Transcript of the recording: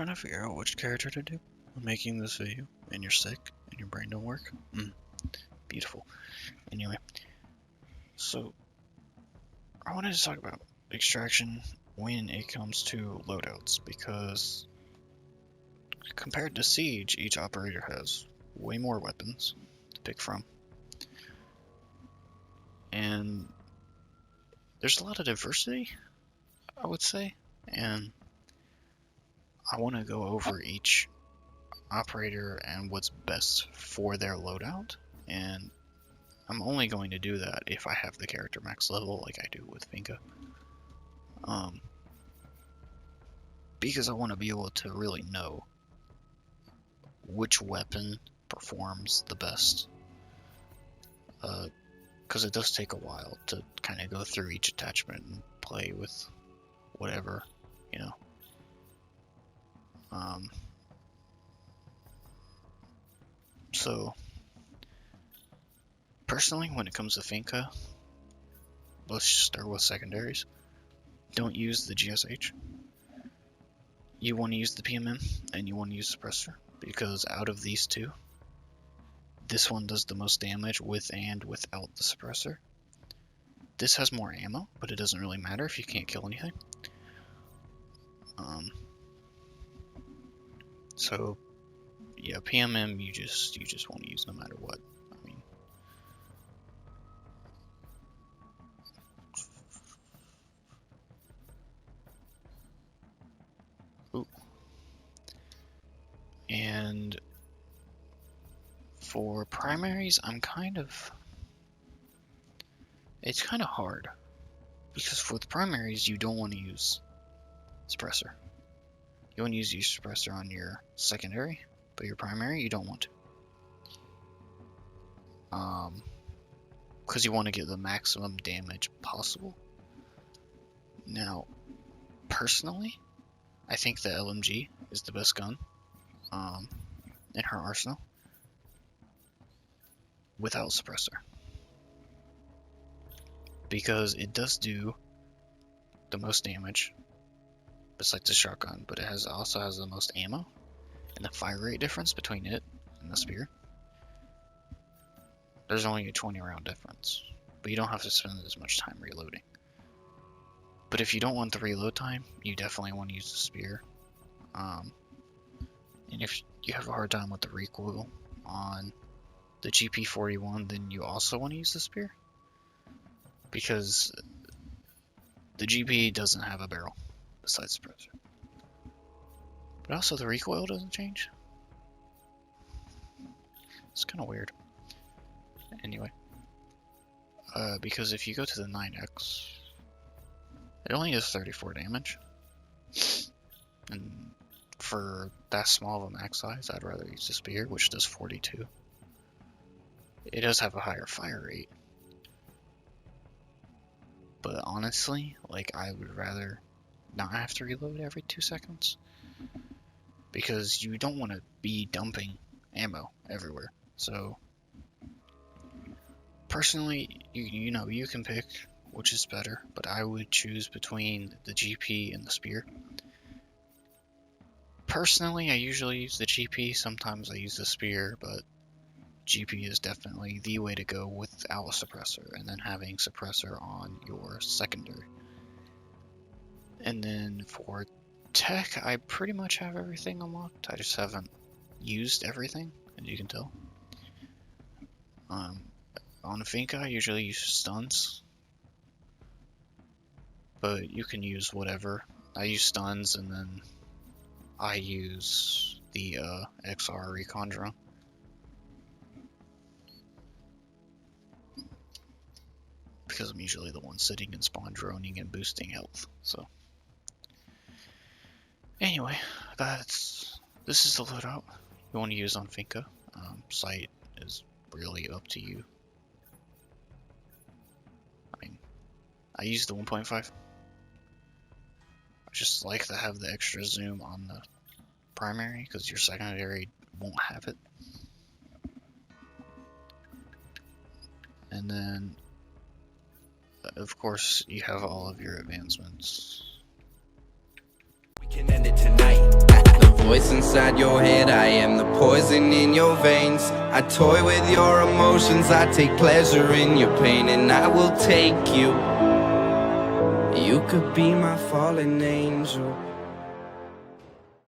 trying to figure out which character to do. I'm making this video, and you're sick, and your brain don't work. Beautiful. Anyway, so I wanted to talk about extraction when it comes to loadouts, because compared to Siege, each operator has way more weapons to pick from. And there's a lot of diversity, I would say, and I want to go over each operator and what's best for their loadout, and I'm only going to do that if I have the character max level like I do with Finka. Because I want to be able to really know which weapon performs the best. Because it does take a while to kind of go through each attachment and play with whatever, you know. So, personally, when it comes to Finka, let's just start with secondaries. Don't use the GSH. You want to use the PMM, and you want to use Suppressor, because out of these two, this one does the most damage with and without the Suppressor. This has more ammo, but it doesn't really matter if you can't kill anything. So, yeah, PMM you just want to use no matter what. I mean, ooh. And for primaries, it's kind of hard, because for the primaries you don't want to use Suppressor. You want to use your Suppressor on your secondary, but your primary you don't want to. Because you want to get the maximum damage possible. Now, personally, I think the LMG is the best gun in her arsenal without Suppressor, because it does do the most damage besides the shotgun, but it also has the most ammo, and the fire rate difference between it and the spear, there's only a 20 round difference, but you don't have to spend as much time reloading. But if you don't want the reload time, you definitely want to use the spear. And if you have a hard time with the recoil on the GP41, then you also want to use the spear, because the GP doesn't have a barrel besides Suppressor. But also the recoil doesn't change. It's kind of weird. Anyway, because if you go to the 9X, it only does 34 damage. And for that small of a max size, I'd rather use the spear, which does 42. It does have a higher fire rate, but honestly, like, I would rather not have to reload every 2 seconds, because you don't want to be dumping ammo everywhere. So personally, you know, you can pick which is better, but I would choose between the GP and the spear. Personally, I usually use the GP, sometimes I use the spear, but GP is definitely the way to go without a Suppressor, and then having Suppressor on your secondary. And then for tech, I pretty much have everything unlocked. I just haven't used everything, as you can tell. On Finka, I usually use stuns, but you can use whatever. I use stuns, and then I use the XR recon drone. Because I'm usually the one sitting and spawn droning and boosting health. So anyway, this is the loadout you want to use on Finka. Sight is really up to you. I mean, I use the 1.5. I just like to have the extra zoom on the primary, because your secondary won't have it. And then, of course, you have all of your advancements. We can end it tonight. voice inside your head, I am the poison in your veins. I toy with your emotions, I take pleasure in your pain, and I will take you. You could be my fallen angel.